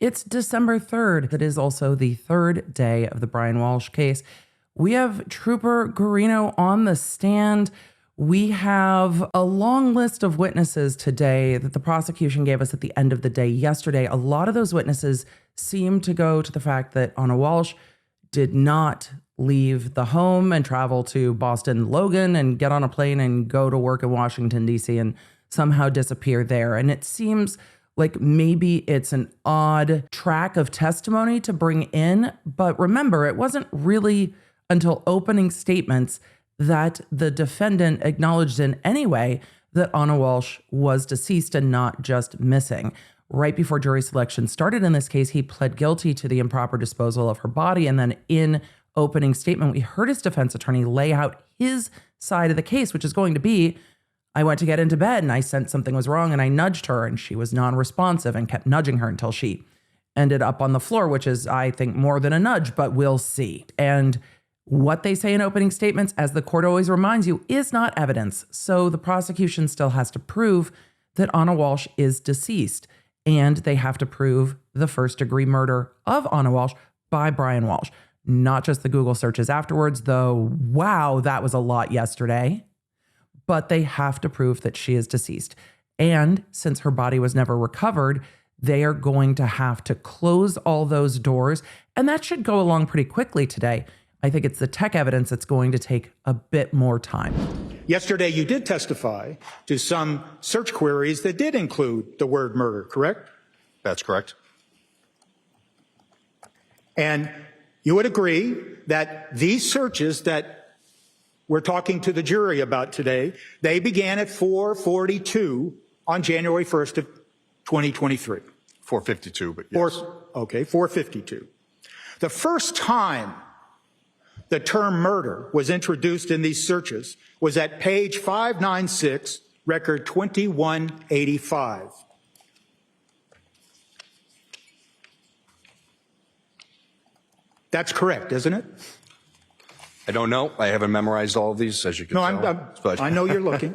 It's December 3rd. It is also the third day of the Brian Walshe case. We have Trooper Guarino on the stand. We have a long list of witnesses today that the prosecution gave us at the end of the day yesterday. A lot of those witnesses seem to go to the fact that Ana Walshe did not leave the home and travel to Boston Logan and get on a plane and go to work in Washington, D.C. and somehow disappear there. And it seems like maybe it's an odd track of testimony to bring in. But remember, it wasn't really until opening statements that the defendant acknowledged in any way that Ana Walshe was deceased and not just missing. Right before jury selection started in this case, he pled guilty to the improper disposal of her body. And then in opening statement, we heard his defense attorney lay out his side of the case, which is going to be, I went to get into bed and I sensed something was wrong and I nudged her and she was non-responsive and kept nudging her until she ended up on the floor, which is, I think, more than a nudge, but we'll see. And what they say in opening statements, as the court always reminds you, is not evidence. So the prosecution still has to prove that Ana Walshe is deceased. And they have to prove the first-degree murder of Ana Walshe by Brian Walshe. Not just the Google searches afterwards, though, wow, that was a lot yesterday. But they have to prove that she is deceased. And since her body was never recovered, they are going to have to close all those doors. And that should go along pretty quickly today. I think it's the tech evidence that's going to take a bit more time. Yesterday, you did testify to some search queries that did include the word murder, correct? That's correct. And you would agree that these searches that we're talking to the jury about today, they began at 4:42 on January 1st of 2023. 4:52, but yes. 4:52. The first time the term murder was introduced in these searches was at page 596, record 2185. That's correct, isn't it? I don't know. I haven't memorized all of these, as you can tell. I know you're looking.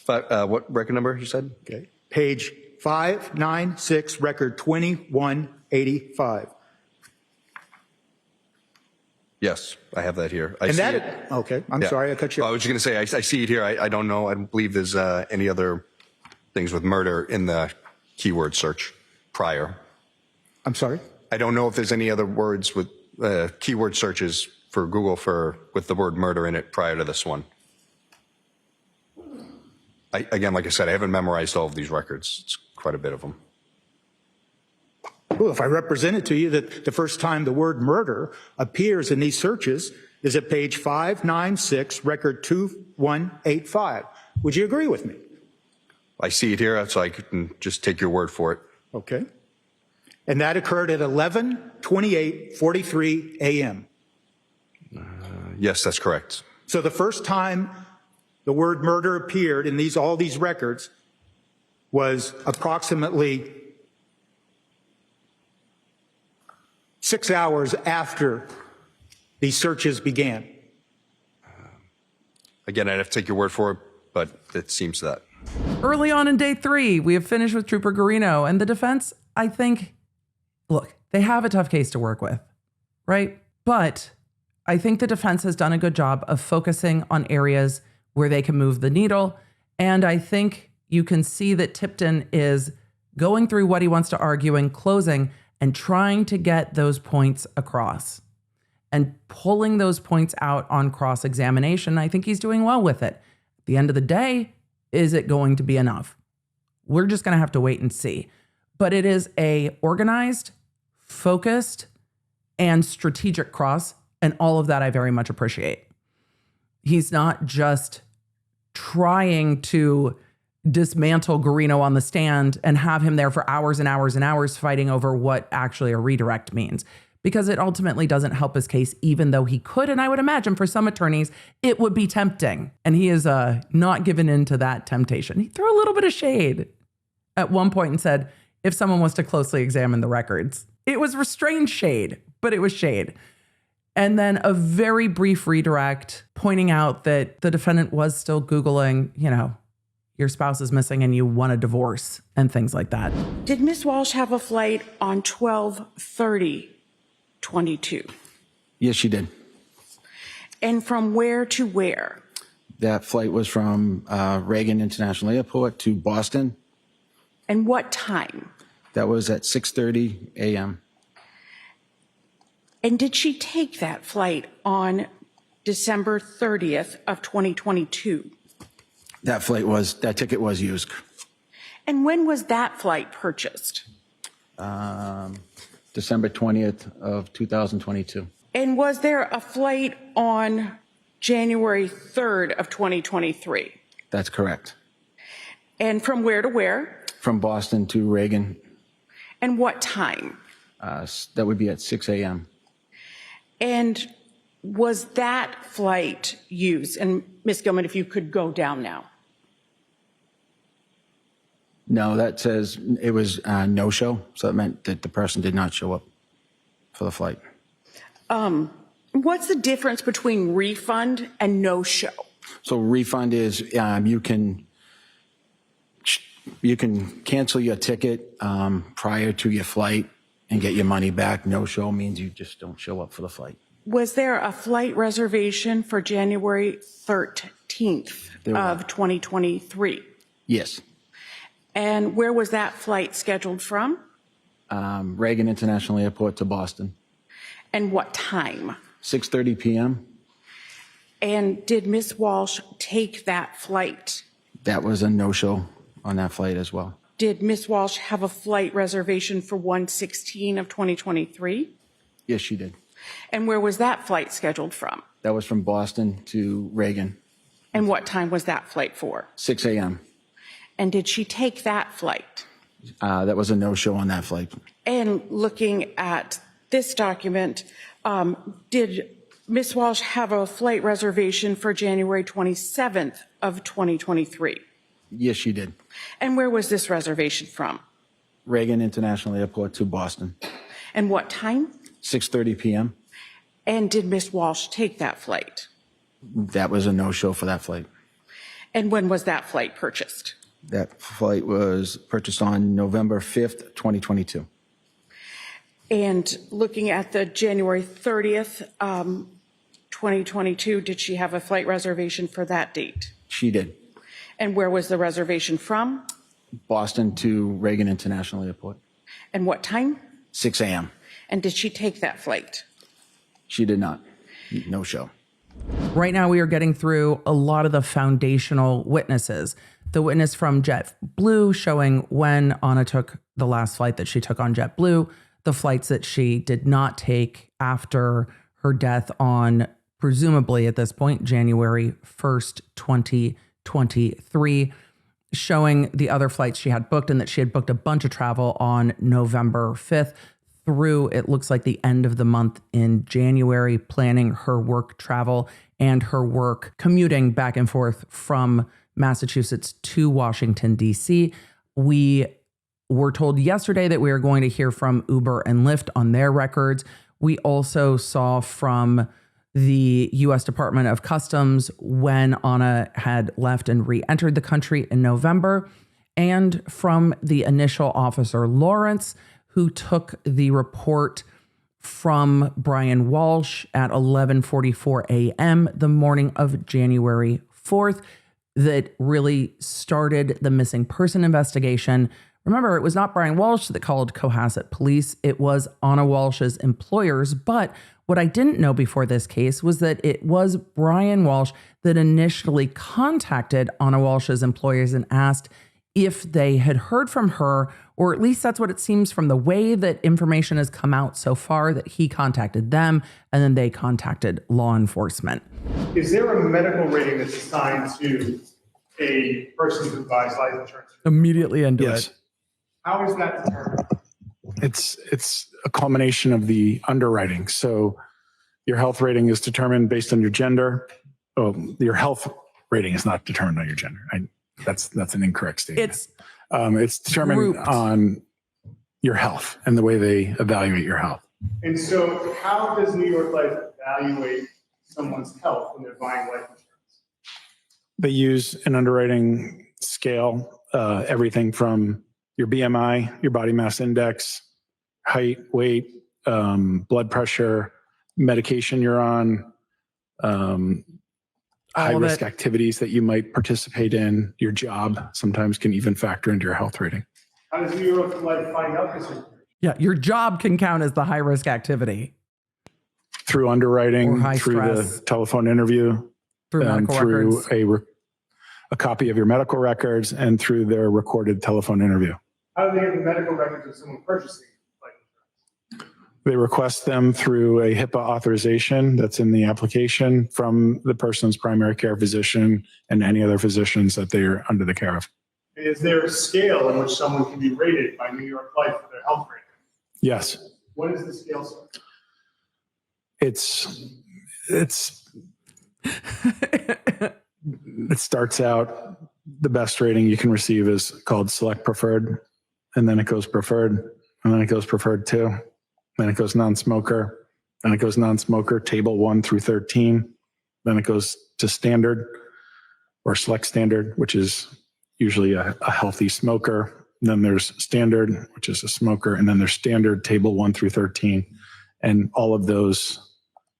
But what record number you said? Okay. Page 596, record 2185. Yes, I have that here. Okay, I'm sorry, I cut you off. I was just going to say, I see it here. I don't know. I don't believe there's any other things with murder in the keyword search prior. I'm sorry? I don't know if there's any other words with keyword searches for Google with the word murder in it prior to this one. Again, like I said, I haven't memorized all of these records. It's quite a bit of them. Well, if I represented to you that the first time the word murder appears in these searches is at page 596, record 2185, would you agree with me? I see it here, so I can just take your word for it. Okay. And that occurred at 11:28:43 a.m. Yes, that's correct. So the first time the word murder appeared in all these records was approximately 6 hours after these searches began. Again, I'd have to take your word for it, but it seems that. Early on in day 3, we have finished with Trooper Guarino, and the defense, I think, look, they have a tough case to work with, right? But I think the defense has done a good job of focusing on areas where they can move the needle. And I think you can see that Tipton is going through what he wants to argue in closing and trying to get those points across and pulling those points out on cross-examination. I think he's doing well with it. At the end of the day, is it going to be enough? We're just going to have to wait and see. But it is a organized, focused, and strategic cross, and all of that I very much appreciate. He's not just trying to dismantle Guarino on the stand and have him there for hours and hours and hours fighting over what actually a redirect means, because it ultimately doesn't help his case, even though he could. And I would imagine for some attorneys, it would be tempting. And he is not given in to that temptation. He threw a little bit of shade at one point and said, if someone was to closely examine the records, it was restrained shade, but it was shade. And then a very brief redirect pointing out that the defendant was still Googling, your spouse is missing and you want a divorce and things like that. Did Ms. Walshe have a flight on 12/30/22? Yes, she did. And from where to where? That flight was from Reagan International Airport to Boston. And what time? That was at 6:30 a.m. And did she take that flight on December 30th of 2022? That ticket was used. And when was that flight purchased? December 20th of 2022. And was there a flight on January 3rd of 2023? That's correct. And from where to where? From Boston to Reagan. And what time? That would be at 6 a.m. And was that flight used? And Ms. Gilman, if you could go down now. No, that says it was no-show, so it meant that the person did not show up for the flight. What's the difference between refund and no-show? So refund is you can cancel your ticket prior to your flight and get your money back. No-show means you just don't show up for the flight. Was there a flight reservation for January 13th of 2023? Yes. And where was that flight scheduled from? Reagan International Airport to Boston. And what time? 6:30 p.m. And did Ms. Walshe take that flight? That was a no-show on that flight as well. Did Ms. Walshe have a flight reservation for 1/16 of 2023? Yes, she did. And where was that flight scheduled from? That was from Boston to Reagan. And what time was that flight for? 6 a.m. And did she take that flight? That was a no-show on that flight. And looking at this document, did Ms. Walshe have a flight reservation for January 27th of 2023? Yes, she did. And where was this reservation from? Reagan International Airport to Boston. And what time? 6:30 p.m. And did Ms. Walshe take that flight? That was a no-show for that flight. And when was that flight purchased? That flight was purchased on November 5th, 2022. And looking at the January 30th, 2022, did she have a flight reservation for that date? She did. And where was the reservation from? Boston to Reagan International Airport. And what time? 6 a.m. And did she take that flight? She did not. No show. Right now, we are getting through a lot of the foundational witnesses. The witness from JetBlue showing when Ana took the last flight that she took on JetBlue, the flights that she did not take after her death on, presumably at this point, January 1st, 2023, showing the other flights she had booked and that she had booked a bunch of travel on November 5th through, it looks like, the end of the month in January, planning her work travel and her work commuting back and forth from Massachusetts to Washington, D.C. We were told yesterday that we are going to hear from Uber and Lyft on their records. We also saw from the U.S. Department of Customs when Ana had left and re-entered the country in November, and from the initial officer Lawrence, who took the report from Brian Walshe at 11:44 a.m. the morning of January 4th that really started the missing person investigation. Remember, it was not Brian Walshe that called Cohasset police. It was Ana Walshe's employers. But what I didn't know before this case was that it was Brian Walshe that initially contacted Ana Walshe's employers and asked if they had heard from her, or at least that's what it seems from the way that information has come out so far, that he contacted them and then they contacted law enforcement. Is there a medical rating that's assigned to a person who buys life insurance? Immediately into Yes. it. How is that determined? It's a culmination of the underwriting. So your health rating is determined based on your gender. Oh, your health rating is not determined on your gender. That's an incorrect statement. It's determined grouped on your health and the way they evaluate your health. And so how does New York Life evaluate someone's health when they're buying life insurance? They use an underwriting scale, everything from your BMI, your body mass index, height, weight, blood pressure, medication you're on, high risk activities that you might participate in, your job sometimes can even factor into your health rating. How does New York Life find out this information? Yeah, your job can count as the high risk activity. Through underwriting, Or high through stress. the telephone interview, Through medical records. a copy of your medical records, and through their recorded telephone interview. How do they get the medical records of someone purchasing life insurance? They request them through a HIPAA authorization that's in the application from the person's primary care physician and any other physicians that they're under the care of. Is there a scale in which someone can be rated by New York Life for their health rating? Yes, What is the scale, sir? it starts out, the best rating you can receive is called select preferred, and then it goes preferred, and then it goes preferred 2, then it goes non-smoker, then it goes non-smoker, table 1 through 13, then it goes to standard or select standard, which is usually a healthy smoker. And then there's standard, which is a smoker, and then there's standard, table 1 through 13. And all of those,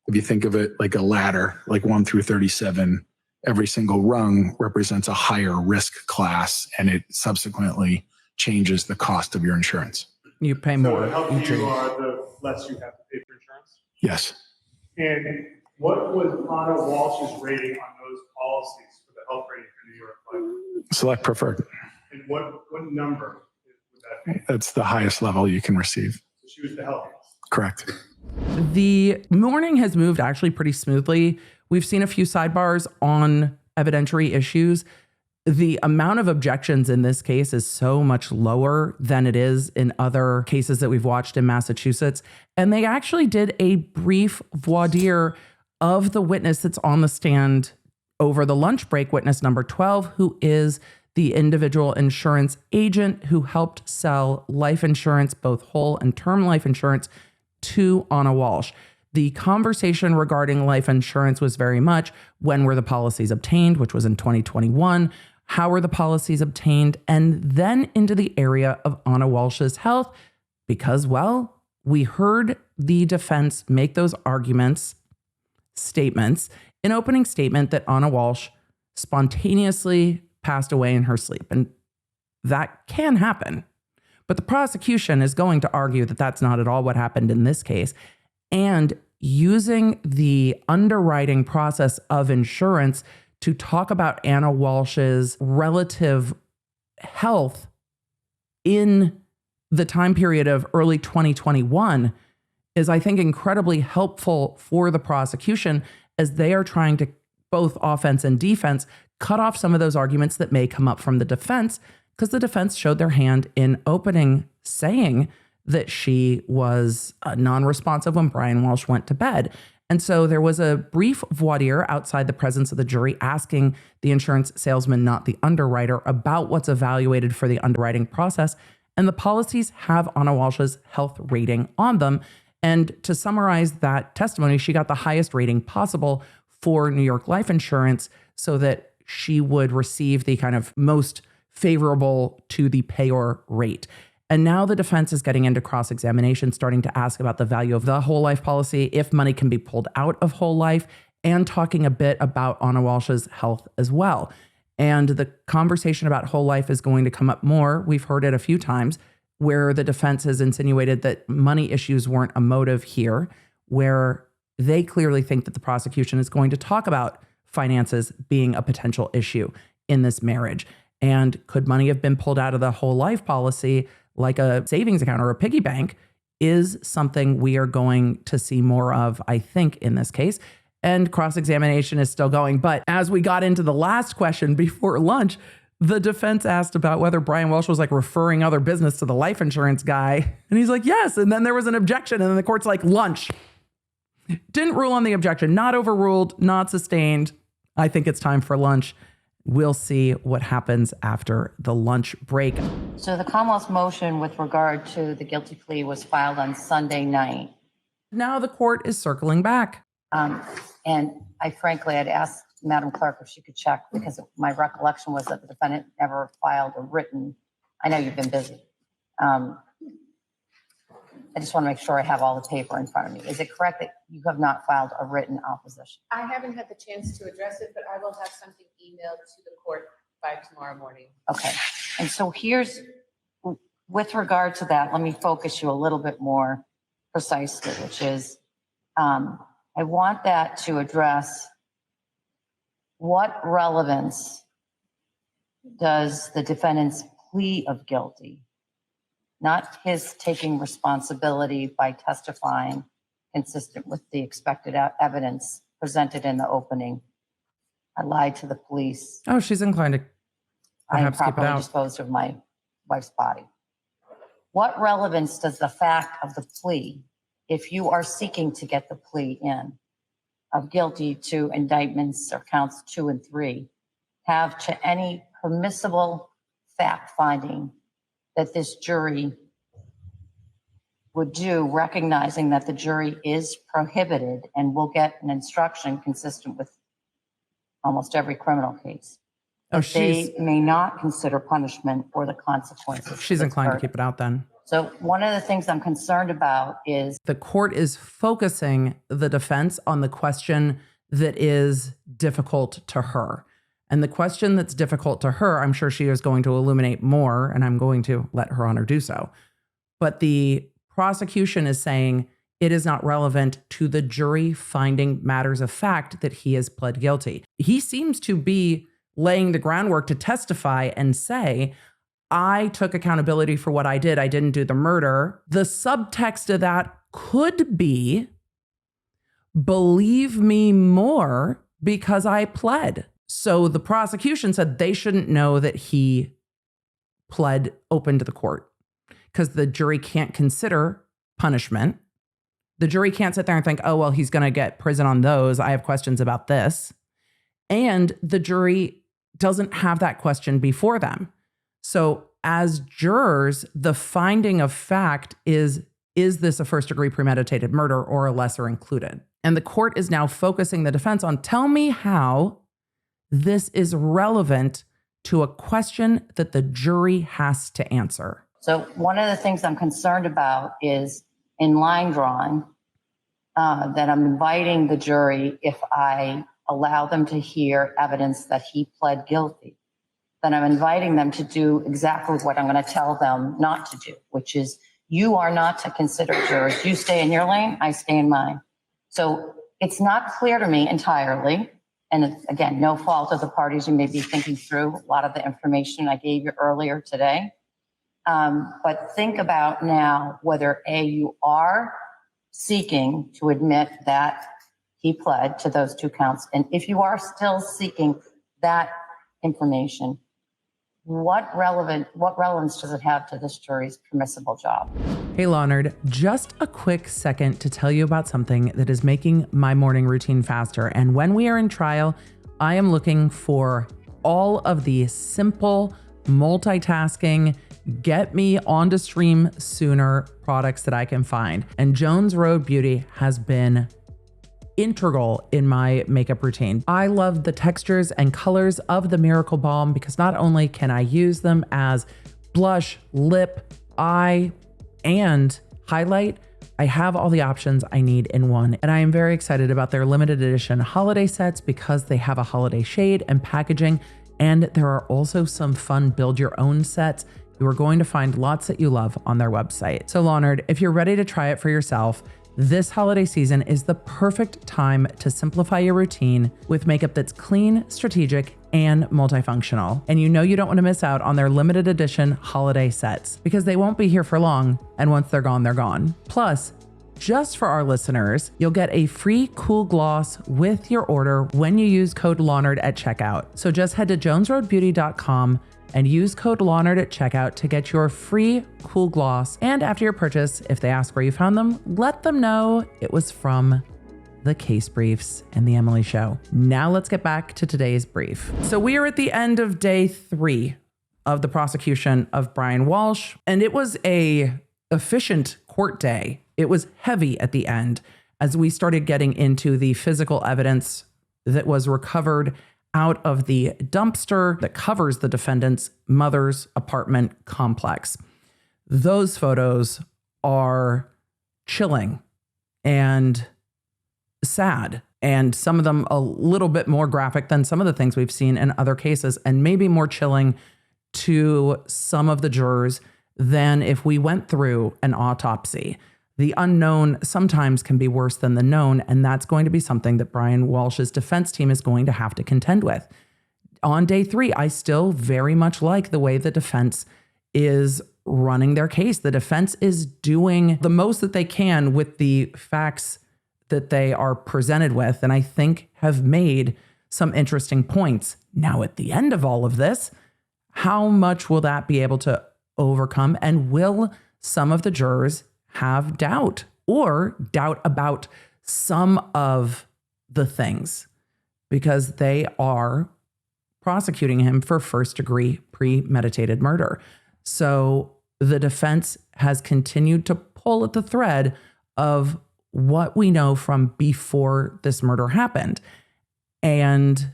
if you think of it like a ladder, like 1 through 37, every single rung represents a higher risk class, and it subsequently changes the cost of your insurance. You pay So more. the healthier each you year. are, the less you have to pay for insurance? Yes. And what was Ana Walshe's rating on those policies for the health rating for New York Life? Select preferred. And what number would that be? That's the highest level you can receive. So she was the healthiest. Correct. The morning has moved actually pretty smoothly. We've seen a few sidebars on evidentiary issues. The amount of objections in this case is so much lower than it is in other cases that we've watched in Massachusetts. And they actually did a brief voir dire of the witness that's on the stand over the lunch break, witness number 12, who is the individual insurance agent who helped sell life insurance, both whole and term life insurance, to Ana Walshe. The conversation regarding life insurance was very much, when were the policies obtained, which was in 2021, how were the policies obtained, and then into the area of Ana Walshe's health, because, well, we heard the defense make those statements, an opening statement that Ana Walshe spontaneously passed away in her sleep. And that can happen. But the prosecution is going to argue that that's not at all what happened in this case. And using the underwriting process of insurance to talk about Ana Walshe's relative health in the time period of early 2021 is, I think, incredibly helpful for the prosecution as they are trying to, both offense and defense, cut off some of those arguments that may come up from the defense, because the defense showed their hand in opening, saying that she was non-responsive when Brian Walshe went to bed. And so there was a brief voir dire outside the presence of the jury asking the insurance salesman, not the underwriter, about what's evaluated for the underwriting process. And the policies have Ana Walshe's health rating on them. And to summarize that testimony, she got the highest rating possible for New York Life Insurance so that she would receive the kind of most favorable to the payer rate. And now the defense is getting into cross-examination, starting to ask about the value of the whole life policy, if money can be pulled out of whole life, and talking a bit about Ana Walshe's health as well. And the conversation about whole life is going to come up more. We've heard it a few times where the defense has insinuated that money issues weren't a motive here, where they clearly think that the prosecution is going to talk about finances being a potential issue in this marriage. And could money have been pulled out of the whole life policy like a savings account or a piggy bank is something we are going to see more of, I think, in this case. And cross-examination is still going. But as we got into the last question before lunch, the defense asked about whether Brian Walshe was like referring other business to the life insurance guy. And he's like, yes. And then there was an objection. And then the court's like, lunch. Didn't rule on the objection. Not overruled, not sustained. I think it's time for lunch. We'll see what happens after the lunch break. So the Commonwealth's motion with regard to the guilty plea was filed on Sunday night. Now the court is circling back. And I frankly had asked Madam Clerk, if she could check, because my recollection was that the defendant never filed a written, I know you've been busy. I just want to make sure I have all the paper in front of me. Is it correct that you have not filed a written opposition? I haven't had the chance to address it, but I will have something emailed to the court by tomorrow morning. Okay. And so here's, with regard to that, let me focus you a little bit more precisely, which is, I want that to address what relevance does the defendant's plea of guilty, not his taking responsibility by testifying consistent with the expected evidence presented in the opening. I lied to the police. Oh, she's inclined to I perhaps keep it improperly out. disposed of my wife's body. What relevance does the fact of the plea, if you are seeking to get the plea in of guilty to indictments or counts 2 and 3, have to any permissible fact finding that this jury would do, recognizing that the jury is prohibited and will get an instruction consistent with almost every criminal case? Oh, They may not consider punishment or the consequences. she's of inclined to murder. keep it out then. So one of the things I'm concerned about is The court is focusing the defense on the question that is difficult to her. And the question that's difficult to her, I'm sure she is going to illuminate more, and I'm going to let her honor do so. But the prosecution is saying it is not relevant to the jury finding matters of fact that he has pled guilty. He seems to be laying the groundwork to testify and say, I took accountability for what I did. I didn't do the murder. The subtext of that could be, believe me more because I pled. So the prosecution said they shouldn't know that he pled open to the court because the jury can't consider punishment. The jury can't sit there and think, oh, well, he's going to get prison on those. I have questions about this. And the jury doesn't have that question before them. So as jurors, the finding of fact is this a first degree premeditated murder or a lesser included? And the court is now focusing the defense on, tell me how this is relevant to a question that the jury has to answer. So one of the things I'm concerned about is in line drawing, that I'm inviting the jury, if I allow them to hear evidence that he pled guilty, then I'm inviting them to do exactly what I'm going to tell them not to do, which is you are not to consider jurors. You stay in your lane, I stay in mine. So it's not clear to me entirely. And it's, again, no fault of the parties. You may be thinking through a lot of the information I gave you earlier today. But think about now whether you are seeking to admit that he pled to those 2 counts. And if you are still seeking that information, what relevance does it have to this jury's permissible job? Hey, Leonard, just a quick second to tell you about something that is making my morning routine faster. And when we are in trial, I am looking for all of the simple multitasking, get me onto stream sooner products that I can find. And Jones Road Beauty has been integral in my makeup routine. I love the textures and colors of the Miracle Balm because not only can I use them as blush, lip, eye, and highlight, I have all the options I need in one. And I am very excited about their limited edition holiday sets because they have a holiday shade and packaging. And there are also some fun build your own sets. You are going to find lots that you love on their website. So Leonard, if you're ready to try it for yourself, this holiday season is the perfect time to simplify your routine with makeup that's clean, strategic, and multifunctional. And you know you don't want to miss out on their limited edition holiday sets because they won't be here for long. And once they're gone, they're gone. Plus, just for our listeners, you'll get a free cool gloss with your order when you use code Leonard at checkout. So just head to jonesroadbeauty.com and use code Leonard at checkout to get your free cool gloss. And after your purchase, if they ask where you found them, let them know it was from the Case Briefs and the Emily Show. Now let's get back to today's brief. So we are at the end of day 3 of the prosecution of Brian Walshe, and it was a efficient court day. It was heavy at the end as we started getting into the physical evidence that was recovered out of the dumpster that covers the defendant's mother's apartment complex. Those photos are chilling and sad, and some of them a little bit more graphic than some of the things we've seen in other cases, and maybe more chilling to some of the jurors than if we went through an autopsy. The unknown sometimes can be worse than the known, and that's going to be something that Brian Walshe's defense team is going to have to contend with. On day 3, I still very much like the way the defense is running their case. The defense is doing the most that they can with the facts that they are presented with, and I think have made some interesting points. Now, at the end of all of this, how much will that be able to overcome? And will some of the jurors have doubt or doubt about some of the things? Because they are prosecuting him for first-degree premeditated murder. So the defense has continued to pull at the thread of what we know from before this murder happened. And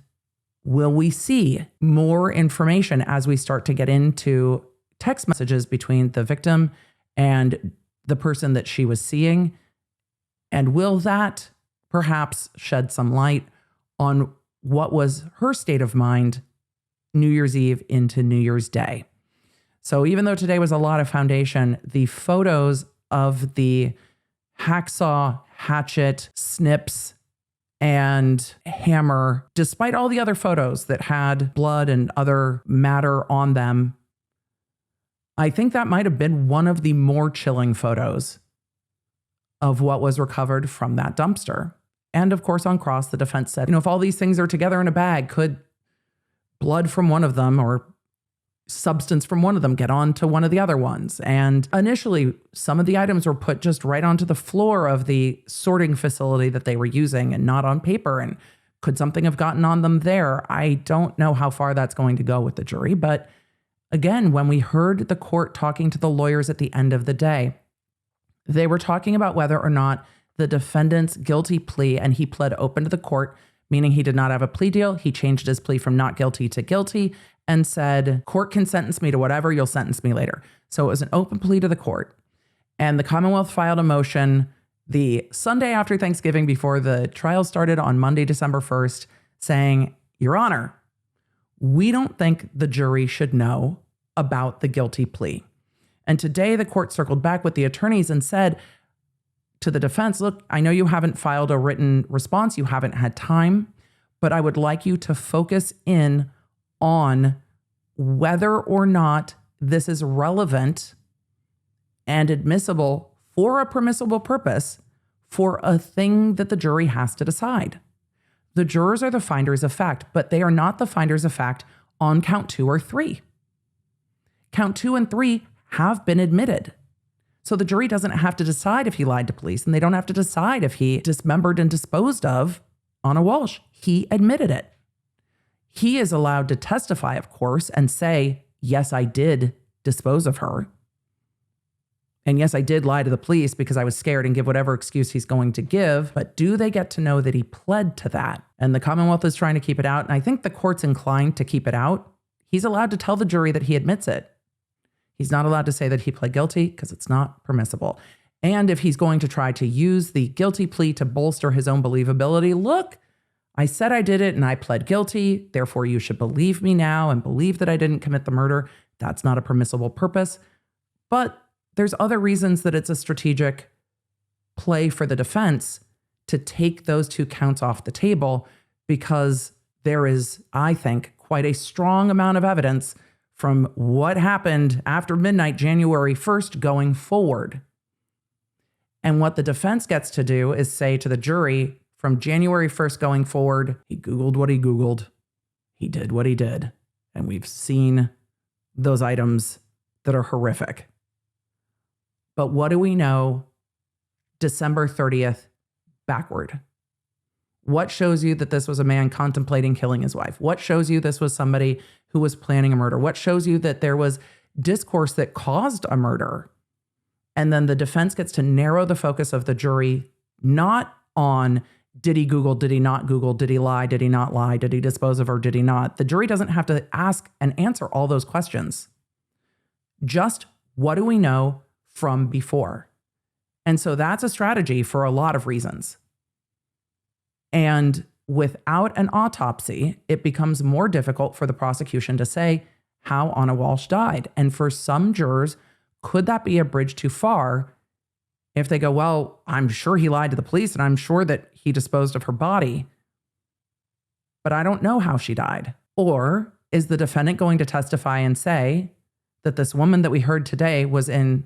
will we see more information as we start to get into text messages between the victim and the person that she was seeing? And will that perhaps shed some light on what was her state of mind New Year's Eve into New Year's Day? So even though today was a lot of foundation, the photos of the hacksaw, hatchet, snips, and hammer, despite all the other photos that had blood and other matter on them, I think that might have been one of the more chilling photos of what was recovered from that dumpster. And of course, on cross, the defense said, if all these things are together in a bag, could blood from one of them or substance from one of them get onto one of the other ones? And initially, some of the items were put just right onto the floor of the sorting facility that they were using and not on paper. And could something have gotten on them there? I don't know how far that's going to go with the jury. But again, when we heard the court talking to the lawyers at the end of the day, they were talking about whether or not the defendant's guilty plea, and he pled open to the court, meaning he did not have a plea deal. He changed his plea from not guilty to guilty and said, court can sentence me to whatever, you'll sentence me later. So it was an open plea to the court. And the Commonwealth filed a motion the Sunday after Thanksgiving before the trial started on Monday, December 1st, saying, Your Honor, we don't think the jury should know about the guilty plea. And today the court circled back with the attorneys and said to the defense, look, I know you haven't filed a written response, you haven't had time, but I would like you to focus in on whether or not this is relevant and admissible for a permissible purpose for a thing that the jury has to decide. The jurors are the finders of fact, but they are not the finders of fact on count 2 or 3. Count 2 and 3 have been admitted. So the jury doesn't have to decide if he lied to police, and they don't have to decide if he dismembered and disposed of Ana Walshe. He admitted it. He is allowed to testify, of course, and say, yes, I did dispose of her. And yes, I did lie to the police because I was scared, and give whatever excuse he's going to give. But do they get to know that he pled to that? And the Commonwealth is trying to keep it out. And I think the court's inclined to keep it out. He's allowed to tell the jury that he admits it. He's not allowed to say that he pled guilty because it's not permissible. And if he's going to try to use the guilty plea to bolster his own believability, look, I said I did it and I pled guilty. Therefore, you should believe me now and believe that I didn't commit the murder. That's not a permissible purpose. But there's other reasons that it's a strategic play for the defense to take those 2 counts off the table, because there is, I think, quite a strong amount of evidence from what happened after midnight, January 1st, going forward. And what the defense gets to do is say to the jury, from January 1st going forward, he Googled what he Googled, he did what he did. And we've seen those items that are horrific. But what do we know December 30th backward? What shows you that this was a man contemplating killing his wife? What shows you this was somebody who was planning a murder? What shows you that there was discourse that caused a murder? And then the defense gets to narrow the focus of the jury, not on did he Google? Did he not Google? Did he lie? Did he not lie? Did he dispose of her? Did he not? The jury doesn't have to ask and answer all those questions. Just what do we know from before? And so that's a strategy for a lot of reasons. And without an autopsy, it becomes more difficult for the prosecution to say how Ana Walshe died. And for some jurors, could that be a bridge too far if they go, well, I'm sure he lied to the police and I'm sure that he disposed of her body, but I don't know how she died? Or is the defendant going to testify and say that this woman that we heard today was in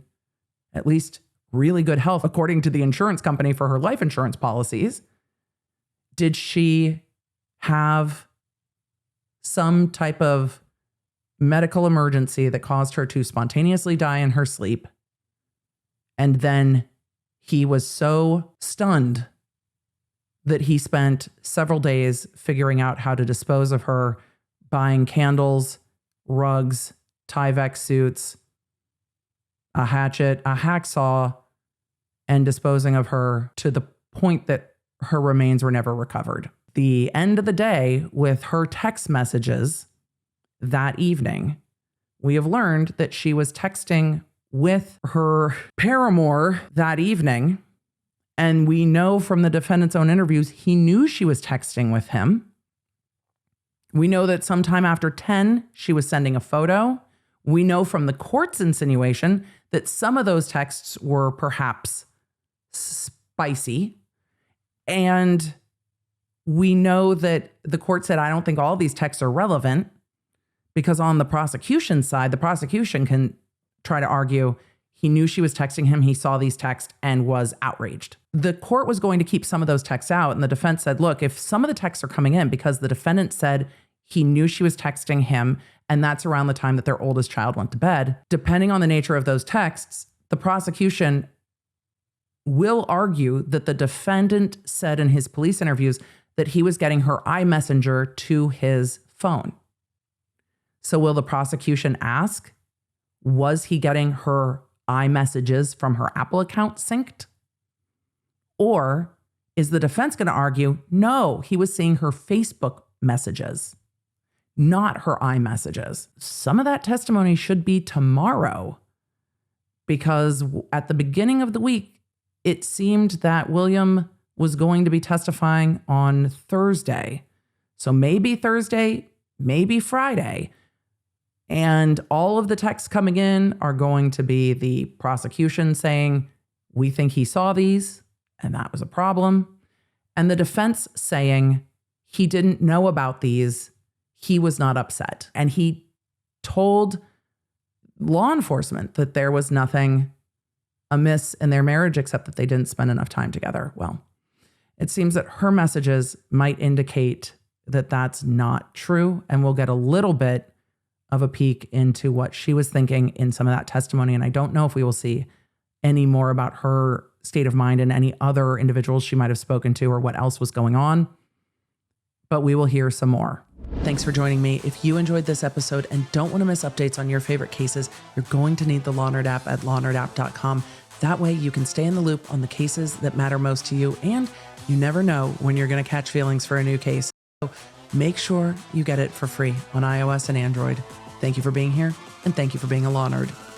at least really good health according to the insurance company for her life insurance policies? Did she have some type of medical emergency that caused her to spontaneously die in her sleep? And then he was so stunned that he spent several days figuring out how to dispose of her, buying candles, rugs, Tyvek suits, a hatchet, a hacksaw, and disposing of her to the point that her remains were never recovered. The end of the day, with her text messages that evening, we have learned that she was texting with her paramour that evening. And we know from the defendant's own interviews, he knew she was texting with him. We know that sometime after 10, she was sending a photo. We know from the court's insinuation that some of those texts were perhaps spicy. And we know that the court said, I don't think all these texts are relevant, because on the prosecution side, the prosecution can try to argue he knew she was texting him, he saw these texts and was outraged. The court was going to keep some of those texts out, and the defense said, look, if some of the texts are coming in because the defendant said he knew she was texting him, and that's around the time that their oldest child went to bed, depending on the nature of those texts, the prosecution will argue that the defendant said in his police interviews that he was getting her iMessenger to his phone. So will the prosecution ask, was he getting her iMessages from her Apple account synced? Or is the defense going to argue, no, he was seeing her Facebook messages, not her iMessages? Some of that testimony should be tomorrow, because at the beginning of the week, it seemed that William was going to be testifying on Thursday. So maybe Thursday, maybe Friday. And all of the texts coming in are going to be the prosecution saying, we think he saw these, and that was a problem. And the defense saying he didn't know about these, he was not upset. And he told law enforcement that there was nothing amiss in their marriage except that they didn't spend enough time together. Well, it seems that her messages might indicate that that's not true, and we'll get a little bit of a peek into what she was thinking in some of that testimony. And I don't know if we will see any more about her state of mind and any other individuals she might have spoken to or what else was going on, but we will hear some more. Thanks for joining me. If you enjoyed this episode and don't want to miss updates on your favorite cases, you're going to need the Law Nerd app at lawnerd.com. That way you can stay in the loop on the cases that matter most to you, and you never know when you're going to catch feelings for a new case. So make sure you get it for free on iOS and Android. Thank you for being here, and thank you for being a Law Nerd.